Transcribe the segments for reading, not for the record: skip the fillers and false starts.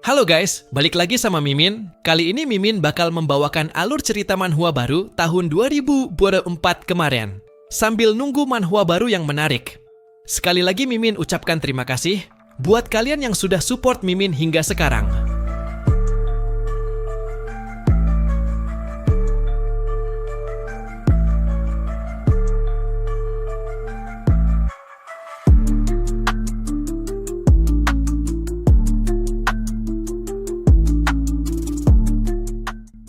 Halo guys, balik lagi sama Mimin. Kali ini Mimin bakal membawakan alur cerita manhwa baru tahun 2024 kemarin. Sambil nunggu manhwa baru yang menarik. Sekali lagi Mimin ucapkan terima kasih buat kalian yang sudah support Mimin hingga sekarang.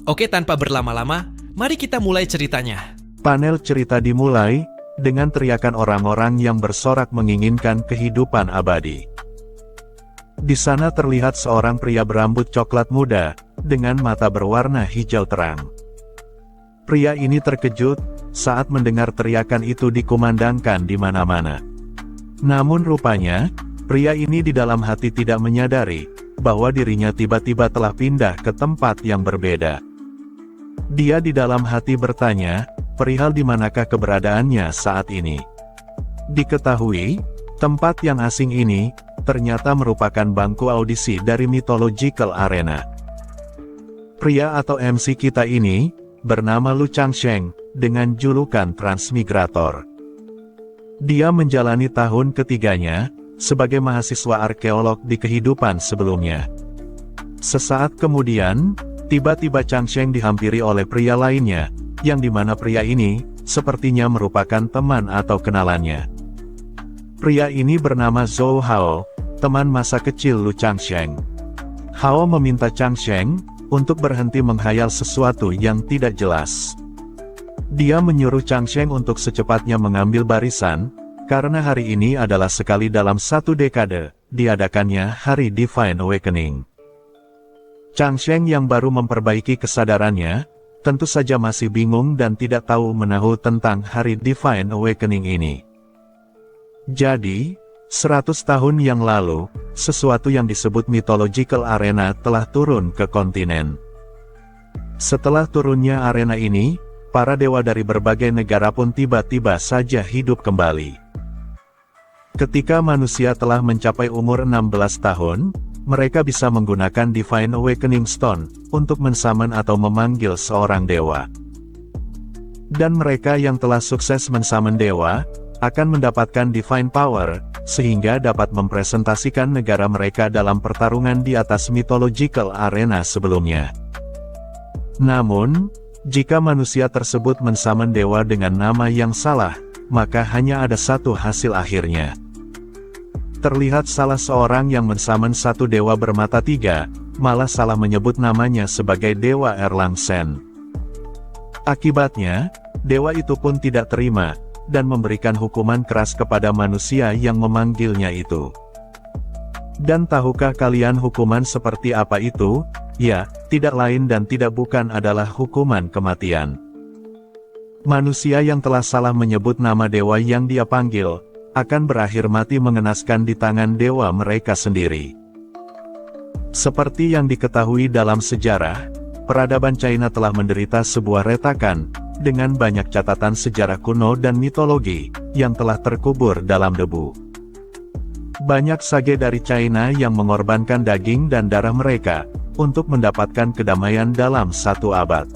Oke, tanpa berlama-lama, mari kita mulai ceritanya. Panel cerita dimulai dengan teriakan orang-orang yang bersorak menginginkan kehidupan abadi. Di sana terlihat seorang pria berambut coklat muda dengan mata berwarna hijau terang. Pria ini terkejut saat mendengar teriakan itu dikumandangkan di mana-mana. Namun rupanya, pria ini di dalam hati tidak menyadari bahwa dirinya tiba-tiba telah pindah ke tempat yang berbeda. Dia di dalam hati bertanya, perihal di manakah keberadaannya saat ini. Diketahui, tempat yang asing ini, ternyata merupakan bangku audisi dari Mythological Arena. Pria atau MC kita ini, bernama Lu Changsheng, dengan julukan Transmigrator. Dia menjalani tahun ketiganya, sebagai mahasiswa arkeolog di kehidupan sebelumnya. Sesaat kemudian, tiba-tiba Changsheng dihampiri oleh pria lainnya, yang dimana pria ini, sepertinya merupakan teman atau kenalannya. Pria ini bernama Zhou Hao, teman masa kecil Lu Changsheng. Hao meminta Changsheng, untuk berhenti menghayal sesuatu yang tidak jelas. Dia menyuruh Changsheng untuk secepatnya mengambil barisan, karena hari ini adalah sekali dalam satu dekade, diadakannya Hari Divine Awakening. Changsheng yang baru memperbaiki kesadarannya, tentu saja masih bingung dan tidak tahu menahu tentang Hari Divine Awakening ini. Jadi, 100 tahun yang lalu, sesuatu yang disebut Mythological Arena telah turun ke kontinen. Setelah turunnya arena ini, para dewa dari berbagai negara pun tiba-tiba saja hidup kembali. Ketika manusia telah mencapai umur 16 tahun, mereka bisa menggunakan Divine Awakening Stone untuk mensummon atau memanggil seorang dewa. Dan mereka yang telah sukses mensummon dewa, akan mendapatkan Divine Power, sehingga dapat mempresentasikan negara mereka dalam pertarungan di atas Mythological Arena sebelumnya. Namun, jika manusia tersebut mensummon dewa dengan nama yang salah, maka hanya ada satu hasil akhirnya. Terlihat salah seorang yang mensummon satu dewa bermata tiga, malah salah menyebut namanya sebagai Dewa Erlang Sen. Akibatnya, dewa itu pun tidak terima, dan memberikan hukuman keras kepada manusia yang memanggilnya itu. Dan tahukah kalian hukuman seperti apa itu? Ya, tidak lain dan tidak bukan adalah hukuman kematian. Manusia yang telah salah menyebut nama dewa yang dia panggil, akan berakhir mati mengenaskan di tangan dewa mereka sendiri. Seperti yang diketahui dalam sejarah, peradaban China telah menderita sebuah retakan, dengan banyak catatan sejarah kuno dan mitologi, yang telah terkubur dalam debu. Banyak sage dari China yang mengorbankan daging dan darah mereka, untuk mendapatkan kedamaian dalam satu abad.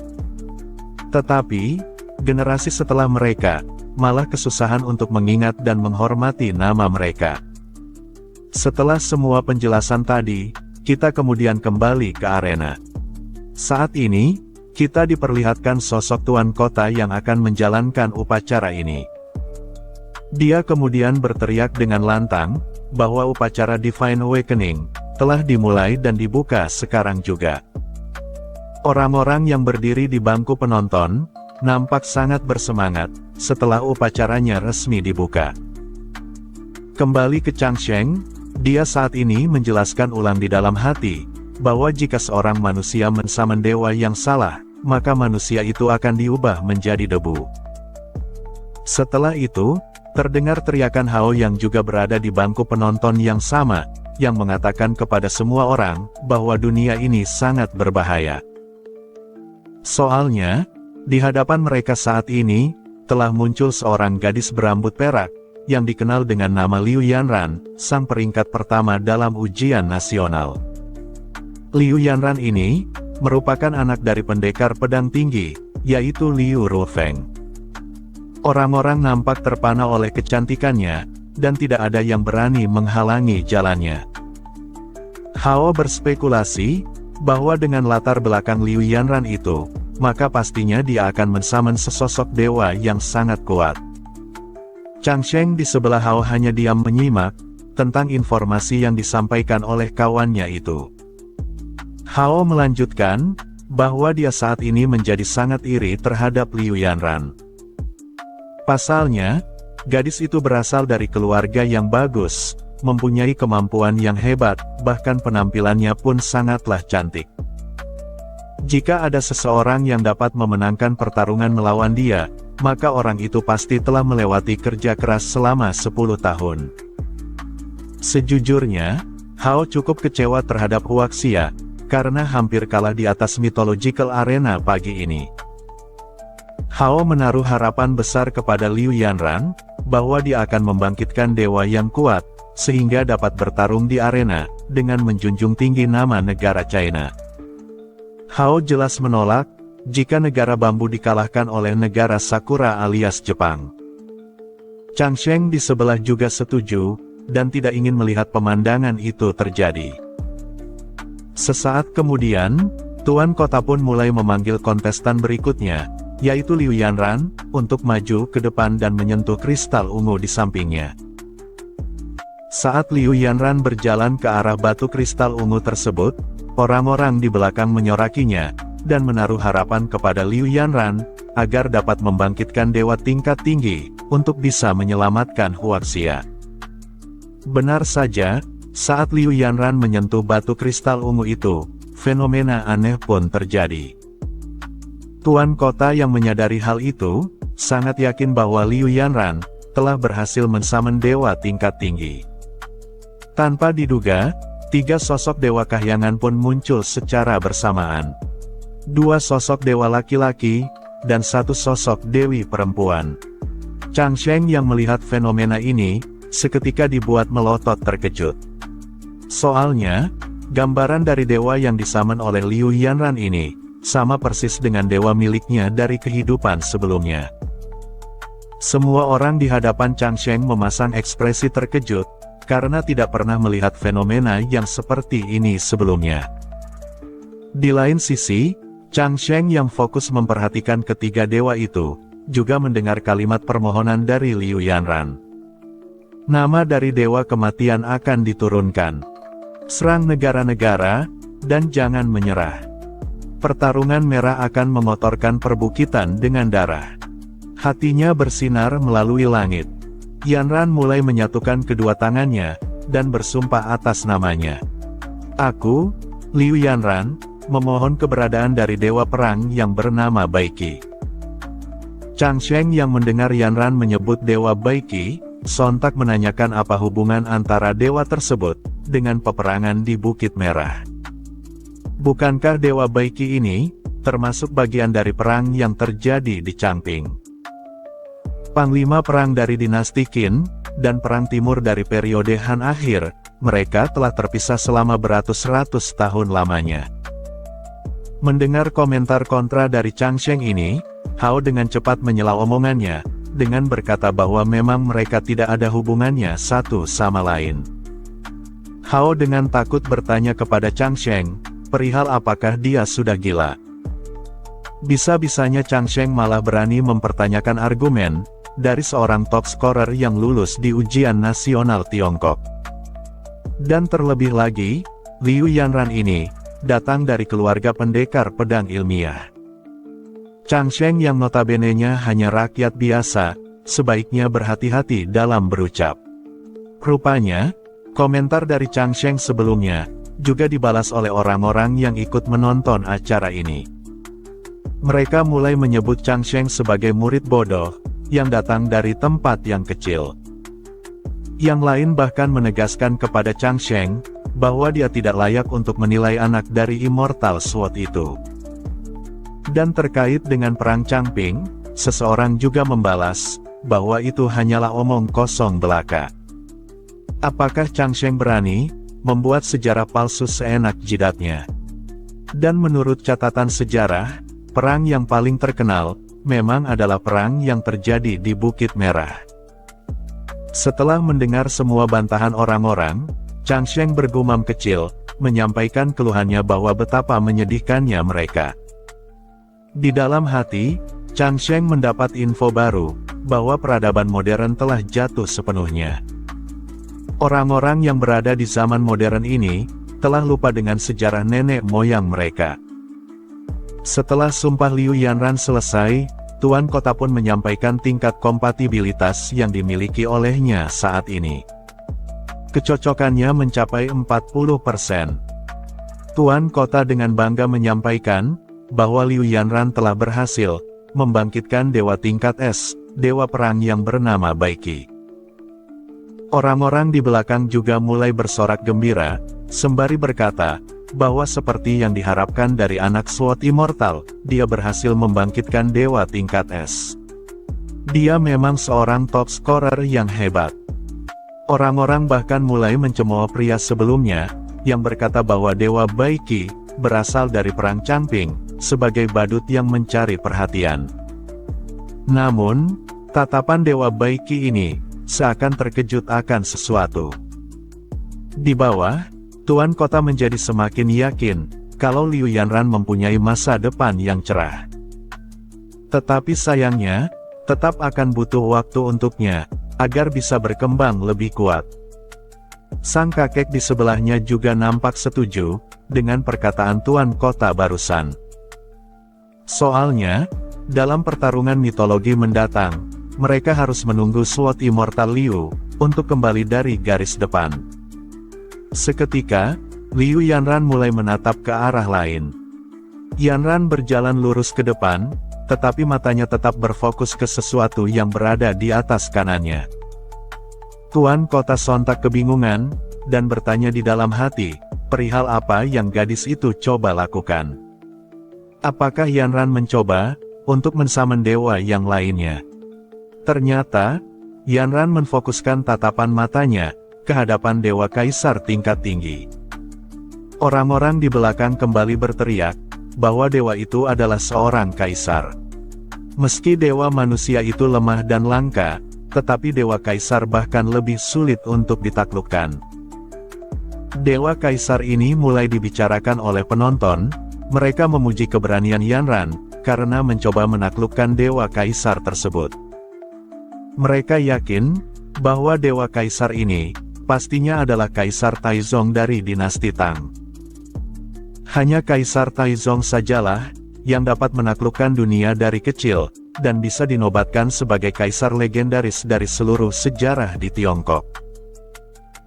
Tetapi, generasi setelah mereka, malah kesusahan untuk mengingat dan menghormati nama mereka. Setelah semua penjelasan tadi, kita kemudian kembali ke arena. Saat ini, kita diperlihatkan sosok tuan kota yang akan menjalankan upacara ini. Dia kemudian berteriak dengan lantang, bahwa upacara Divine Awakening telah dimulai dan dibuka sekarang juga. Orang-orang yang berdiri di bangku penonton, nampak sangat bersemangat, setelah upacaranya resmi dibuka. Kembali ke Changsheng, dia saat ini menjelaskan ulang di dalam hati, bahwa jika seorang manusia mensummon dewa yang salah, maka manusia itu akan diubah menjadi debu. Setelah itu, terdengar teriakan Hao yang juga berada di bangku penonton yang sama, yang mengatakan kepada semua orang, bahwa dunia ini sangat berbahaya. Soalnya, di hadapan mereka saat ini, telah muncul seorang gadis berambut perak, yang dikenal dengan nama Liu Yanran, sang peringkat pertama dalam ujian nasional. Liu Yanran ini merupakan anak dari pendekar pedang tinggi, yaitu Liu Rufeng. Orang-orang nampak terpana oleh kecantikannya, dan tidak ada yang berani menghalangi jalannya. Hao berspekulasi bahwa dengan latar belakang Liu Yanran itu, maka pastinya dia akan mensamen sesosok dewa yang sangat kuat. Chang Sheng di sebelah Hao hanya diam menyimak tentang informasi yang disampaikan oleh kawannya itu. Hao melanjutkan bahwa dia saat ini menjadi sangat iri terhadap Liu Yanran. Pasalnya, gadis itu berasal dari keluarga yang bagus, mempunyai kemampuan yang hebat, bahkan penampilannya pun sangatlah cantik. Jika ada seseorang yang dapat memenangkan pertarungan melawan dia, maka orang itu pasti telah melewati kerja keras selama 10 tahun. Sejujurnya, Hao cukup kecewa terhadap Huaxia, karena hampir kalah di atas mythological arena pagi ini. Hao menaruh harapan besar kepada Liu Yanran, bahwa dia akan membangkitkan dewa yang kuat, sehingga dapat bertarung di arena, dengan menjunjung tinggi nama negara China. Hao jelas menolak, jika negara bambu dikalahkan oleh negara Sakura alias Jepang. Chang Sheng di sebelah juga setuju, dan tidak ingin melihat pemandangan itu terjadi. Sesaat kemudian, Tuan Kota pun mulai memanggil kontestan berikutnya, yaitu Liu Yanran, untuk maju ke depan dan menyentuh kristal ungu di sampingnya. Saat Liu Yanran berjalan ke arah batu kristal ungu tersebut, orang-orang di belakang menyorakinya, dan menaruh harapan kepada Liu Yanran, agar dapat membangkitkan dewa tingkat tinggi, untuk bisa menyelamatkan Huaxia. Benar saja, saat Liu Yanran menyentuh batu kristal ungu itu, fenomena aneh pun terjadi. Tuan Kota yang menyadari hal itu, sangat yakin bahwa Liu Yanran telah berhasil mensamen dewa tingkat tinggi. Tanpa diduga, 3 sosok dewa kahyangan pun muncul secara bersamaan. 2 sosok dewa laki-laki, dan 1 sosok dewi perempuan. Chang Sheng yang melihat fenomena ini, seketika dibuat melotot terkejut. Soalnya, gambaran dari dewa yang disamen oleh Liu Yanran ini, sama persis dengan dewa miliknya dari kehidupan sebelumnya. Semua orang di hadapan Chang Sheng memasang ekspresi terkejut, karena tidak pernah melihat fenomena yang seperti ini sebelumnya. Di lain sisi, Chang Sheng yang fokus memperhatikan ketiga dewa itu, juga mendengar kalimat permohonan dari Liu Yanran. Nama dari dewa kematian akan diturunkan. Serang negara-negara, dan jangan menyerah. Pertarungan merah akan mengotorkan perbukitan dengan darah. Hatinya bersinar melalui langit. Yanran mulai menyatukan kedua tangannya, dan bersumpah atas namanya. Aku, Liu Yanran, memohon keberadaan dari dewa perang yang bernama Baiki. Chang Sheng yang mendengar Yanran menyebut dewa Baiki, sontak menanyakan apa hubungan antara dewa tersebut, dengan peperangan di Bukit Merah. Bukankah dewa Baiki ini, termasuk bagian dari perang yang terjadi di Changping? Panglima perang dari dinasti Qin, dan perang timur dari periode Han akhir, mereka telah terpisah selama beratus-ratus tahun lamanya. Mendengar komentar kontra dari Chang Sheng ini, Hao dengan cepat menyela omongannya, dengan berkata bahwa memang mereka tidak ada hubungannya satu sama lain. Hao dengan takut bertanya kepada Chang Sheng, perihal apakah dia sudah gila. Bisa-bisanya Chang Sheng malah berani mempertanyakan argumen, dari seorang top scorer yang lulus di ujian nasional Tiongkok. Dan terlebih lagi, Liu Yanran ini, datang dari keluarga pendekar pedang ilmiah. Chang Sheng yang notabene-nya hanya rakyat biasa, sebaiknya berhati-hati dalam berucap. Rupanya, komentar dari Chang Sheng sebelumnya, juga dibalas oleh orang-orang yang ikut menonton acara ini. Mereka mulai menyebut Chang Sheng sebagai murid bodoh, yang datang dari tempat yang kecil. Yang lain bahkan menegaskan kepada Chang Sheng, bahwa dia tidak layak untuk menilai anak dari Immortal Sword itu. Dan terkait dengan perang Changping, seseorang juga membalas, bahwa itu hanyalah omong kosong belaka. Apakah Chang Sheng berani membuat sejarah palsu seenak jidatnya? Dan menurut catatan sejarah, perang yang paling terkenal memang adalah perang yang terjadi di Bukit Merah. Setelah mendengar semua bantahan orang-orang, Changsheng bergumam kecil, menyampaikan keluhannya bahwa betapa menyedihkannya mereka. Di dalam hati, Changsheng mendapat info baru, bahwa peradaban modern telah jatuh sepenuhnya. Orang-orang yang berada di zaman modern ini, telah lupa dengan sejarah nenek moyang mereka. Setelah sumpah Liu Yanran selesai, Tuan Kota pun menyampaikan tingkat kompatibilitas yang dimiliki olehnya saat ini. Kecocokannya mencapai 40%. Tuan Kota dengan bangga menyampaikan, bahwa Liu Yanran telah berhasil membangkitkan dewa tingkat es, dewa perang yang bernama Baiki. Orang-orang di belakang juga mulai bersorak gembira, sembari berkata, bahwa seperti yang diharapkan dari anak SWOT Immortal, dia berhasil membangkitkan dewa tingkat es. Dia memang seorang top scorer yang hebat. Orang-orang bahkan mulai mencemooh pria sebelumnya, yang berkata bahwa dewa Baiki berasal dari perang Changping, sebagai badut yang mencari perhatian. Namun, tatapan dewa Baiki ini seakan terkejut akan sesuatu. Di bawah, Tuan Kota menjadi semakin yakin kalau Liu Yanran mempunyai masa depan yang cerah. Tetapi sayangnya, tetap akan butuh waktu untuknya agar bisa berkembang lebih kuat. Sang kakek di sebelahnya juga nampak setuju dengan perkataan Tuan Kota barusan. Soalnya, dalam pertarungan mitologi mendatang, mereka harus menunggu SWOT Immortal Liu untuk kembali dari garis depan. Seketika, Liu Yanran mulai menatap ke arah lain. Yanran berjalan lurus ke depan, tetapi matanya tetap berfokus ke sesuatu yang berada di atas kanannya. Tuan Kota sontak kebingungan, dan bertanya di dalam hati, perihal apa yang gadis itu coba lakukan. Apakah Yanran mencoba untuk mensamen dewa yang lainnya? Ternyata, Yanran menfokuskan tatapan matanya ke hadapan dewa kaisar tingkat tinggi. Orang-orang di belakang kembali berteriak, bahwa dewa itu adalah seorang kaisar. Meski dewa manusia itu lemah dan langka, tetapi dewa kaisar bahkan lebih sulit untuk ditaklukkan. Dewa kaisar ini mulai dibicarakan oleh penonton, mereka memuji keberanian Yanran, karena mencoba menaklukkan dewa kaisar tersebut. Mereka yakin, bahwa dewa kaisar ini, pastinya adalah Kaisar Taizong dari dinasti Tang. Hanya Kaisar Taizong sajalah, yang dapat menaklukkan dunia dari kecil, dan bisa dinobatkan sebagai kaisar legendaris dari seluruh sejarah di Tiongkok.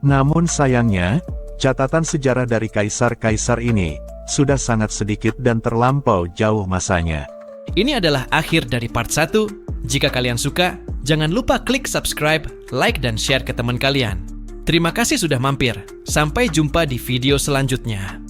Namun sayangnya, catatan sejarah dari kaisar-kaisar ini, sudah sangat sedikit dan terlampau jauh masanya. Ini adalah akhir dari part 1. Jika kalian suka, jangan lupa klik subscribe, like, dan share ke teman kalian. Terima kasih sudah mampir. Sampai jumpa di video selanjutnya.